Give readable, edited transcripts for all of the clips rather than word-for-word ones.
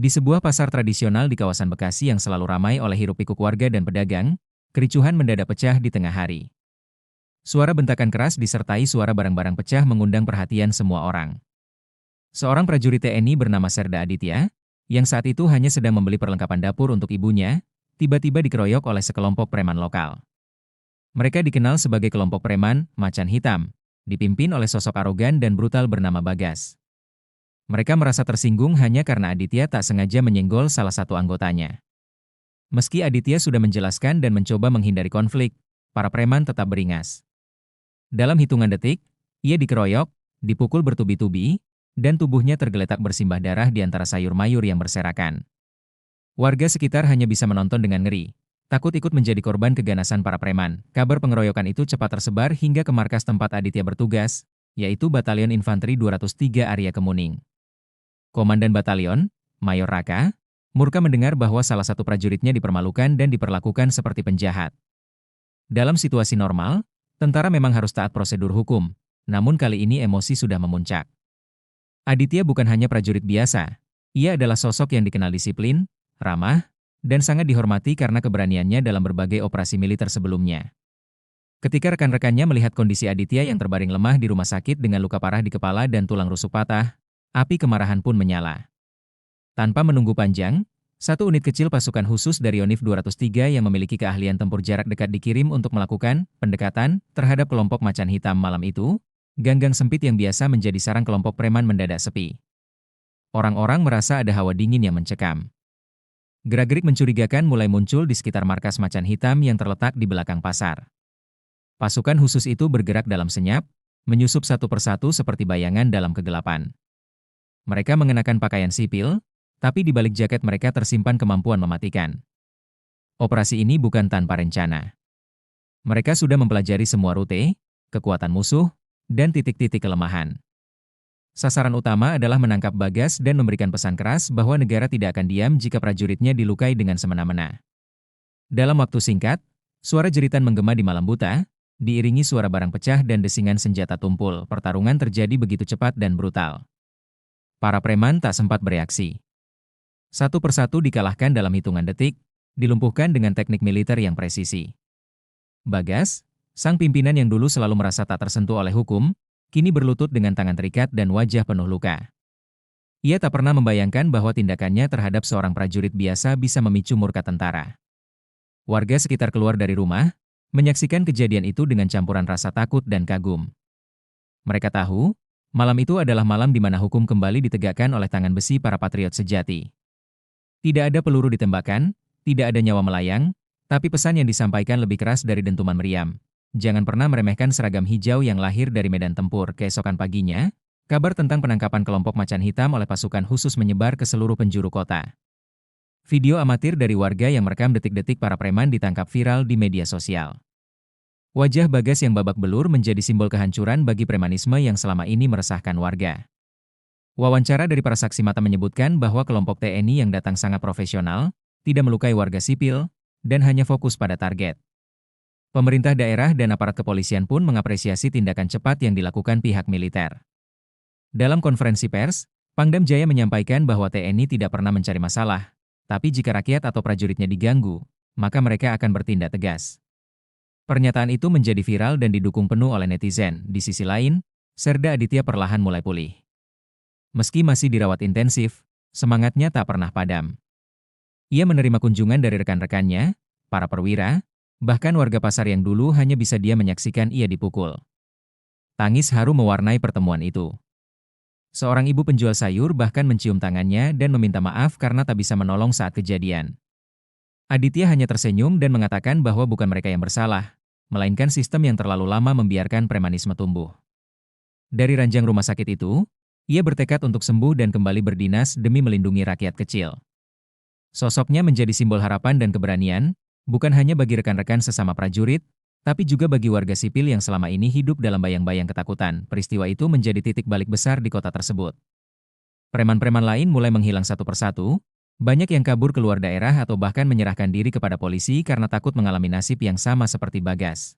Di sebuah pasar tradisional di kawasan Bekasi yang selalu ramai oleh hiruk-pikuk warga dan pedagang, kericuhan mendadak pecah di tengah hari. Suara bentakan keras disertai suara barang-barang pecah mengundang perhatian semua orang. Seorang prajurit TNI bernama Serda Aditya, yang saat itu hanya sedang membeli perlengkapan dapur untuk ibunya, tiba-tiba dikeroyok oleh sekelompok preman lokal. Mereka dikenal sebagai kelompok preman Macan Hitam, dipimpin oleh sosok arogan dan brutal bernama Bagas. Mereka merasa tersinggung hanya karena Aditya tak sengaja menyenggol salah satu anggotanya. Meski Aditya sudah menjelaskan dan mencoba menghindari konflik, para preman tetap beringas. Dalam hitungan detik, ia dikeroyok, dipukul bertubi-tubi, dan tubuhnya tergeletak bersimbah darah di antara sayur mayur yang berserakan. Warga sekitar hanya bisa menonton dengan ngeri, takut ikut menjadi korban keganasan para preman. Kabar pengeroyokan itu cepat tersebar hingga ke markas tempat Aditya bertugas, yaitu Batalion Infanteri 203 Arya Kemuning. Komandan Batalion, Mayor Raka, murka mendengar bahwa salah satu prajuritnya dipermalukan dan diperlakukan seperti penjahat. Dalam situasi normal, tentara memang harus taat prosedur hukum, namun kali ini emosi sudah memuncak. Aditya bukan hanya prajurit biasa, ia adalah sosok yang dikenal disiplin, ramah, dan sangat dihormati karena keberaniannya dalam berbagai operasi militer sebelumnya. Ketika rekan-rekannya melihat kondisi Aditya yang terbaring lemah di rumah sakit dengan luka parah di kepala dan tulang rusuk patah, api kemarahan pun menyala. Tanpa menunggu panjang, satu unit kecil pasukan khusus dari Yonif 203 yang memiliki keahlian tempur jarak dekat dikirim untuk melakukan pendekatan terhadap kelompok Macan Hitam malam itu. Ganggang sempit yang biasa menjadi sarang kelompok preman mendadak sepi. Orang-orang merasa ada hawa dingin yang mencekam. Gerak-gerik mencurigakan mulai muncul di sekitar markas Macan Hitam yang terletak di belakang pasar. Pasukan khusus itu bergerak dalam senyap, menyusup satu persatu seperti bayangan dalam kegelapan. Mereka mengenakan pakaian sipil, tapi di balik jaket mereka tersimpan kemampuan mematikan. Operasi ini bukan tanpa rencana. Mereka sudah mempelajari semua rute, kekuatan musuh, dan titik-titik kelemahan. Sasaran utama adalah menangkap Bagas dan memberikan pesan keras bahwa negara tidak akan diam jika prajuritnya dilukai dengan semena-mena. Dalam waktu singkat, suara jeritan menggema di malam buta, diiringi suara barang pecah dan desingan senjata tumpul. Pertarungan terjadi begitu cepat dan brutal. Para preman tak sempat bereaksi. Satu persatu dikalahkan dalam hitungan detik, dilumpuhkan dengan teknik militer yang presisi. Bagas, sang pimpinan yang dulu selalu merasa tak tersentuh oleh hukum, kini berlutut dengan tangan terikat dan wajah penuh luka. Ia tak pernah membayangkan bahwa tindakannya terhadap seorang prajurit biasa bisa memicu murka tentara. Warga sekitar keluar dari rumah, menyaksikan kejadian itu dengan campuran rasa takut dan kagum. Mereka tahu, malam itu adalah malam di mana hukum kembali ditegakkan oleh tangan besi para patriot sejati. Tidak ada peluru ditembakkan, tidak ada nyawa melayang, tapi pesan yang disampaikan lebih keras dari dentuman meriam. Jangan pernah meremehkan seragam hijau yang lahir dari medan tempur. Keesokan paginya, kabar tentang penangkapan kelompok Macan Hitam oleh pasukan khusus menyebar ke seluruh penjuru kota. Video amatir dari warga yang merekam detik-detik para preman ditangkap viral di media sosial. Wajah Bagas yang babak belur menjadi simbol kehancuran bagi premanisme yang selama ini meresahkan warga. Wawancara dari para saksi mata menyebutkan bahwa kelompok TNI yang datang sangat profesional, tidak melukai warga sipil, dan hanya fokus pada target. Pemerintah daerah dan aparat kepolisian pun mengapresiasi tindakan cepat yang dilakukan pihak militer. Dalam konferensi pers, Pangdam Jaya menyampaikan bahwa TNI tidak pernah mencari masalah, tapi jika rakyat atau prajuritnya diganggu, maka mereka akan bertindak tegas. Pernyataan itu menjadi viral dan didukung penuh oleh netizen. Di sisi lain, Serda Aditya perlahan mulai pulih. Meski masih dirawat intensif, semangatnya tak pernah padam. Ia menerima kunjungan dari rekan-rekannya, para perwira, bahkan warga pasar yang dulu hanya bisa dia menyaksikan ia dipukul. Tangis haru mewarnai pertemuan itu. Seorang ibu penjual sayur bahkan mencium tangannya dan meminta maaf karena tak bisa menolong saat kejadian. Aditya hanya tersenyum dan mengatakan bahwa bukan mereka yang bersalah, melainkan sistem yang terlalu lama membiarkan premanisme tumbuh. Dari ranjang rumah sakit itu, ia bertekad untuk sembuh dan kembali berdinas demi melindungi rakyat kecil. Sosoknya menjadi simbol harapan dan keberanian, bukan hanya bagi rekan-rekan sesama prajurit, tapi juga bagi warga sipil yang selama ini hidup dalam bayang-bayang ketakutan. Peristiwa itu menjadi titik balik besar di kota tersebut. Preman-preman lain mulai menghilang satu persatu, banyak yang kabur keluar daerah atau bahkan menyerahkan diri kepada polisi karena takut mengalami nasib yang sama seperti Bagas.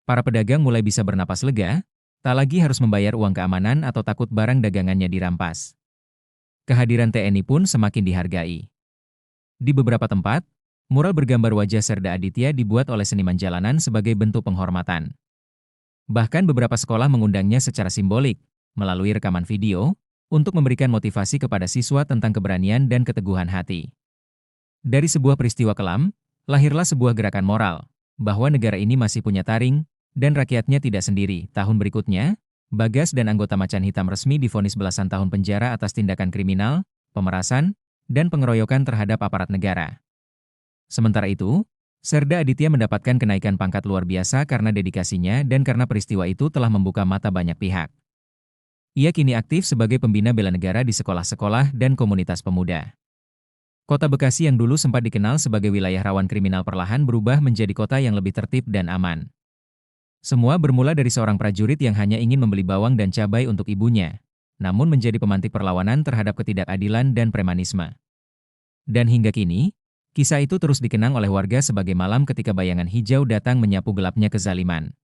Para pedagang mulai bisa bernapas lega, tak lagi harus membayar uang keamanan atau takut barang dagangannya dirampas. Kehadiran TNI pun semakin dihargai. Di beberapa tempat, mural bergambar wajah Serda Aditya dibuat oleh seniman jalanan sebagai bentuk penghormatan. Bahkan beberapa sekolah mengundangnya secara simbolik, melalui rekaman video, untuk memberikan motivasi kepada siswa tentang keberanian dan keteguhan hati. Dari sebuah peristiwa kelam, lahirlah sebuah gerakan moral, bahwa negara ini masih punya taring, dan rakyatnya tidak sendiri. Tahun berikutnya, Bagas dan anggota Macan Hitam resmi divonis belasan tahun penjara atas tindakan kriminal, pemerasan, dan pengeroyokan terhadap aparat negara. Sementara itu, Serda Aditya mendapatkan kenaikan pangkat luar biasa karena dedikasinya dan karena peristiwa itu telah membuka mata banyak pihak. Ia kini aktif sebagai pembina bela negara di sekolah-sekolah dan komunitas pemuda. Kota Bekasi yang dulu sempat dikenal sebagai wilayah rawan kriminal perlahan berubah menjadi kota yang lebih tertib dan aman. Semua bermula dari seorang prajurit yang hanya ingin membeli bawang dan cabai untuk ibunya, namun menjadi pemantik perlawanan terhadap ketidakadilan dan premanisme. Dan hingga kini, kisah itu terus dikenang oleh warga sebagai malam ketika bayangan hijau datang menyapu gelapnya kezaliman.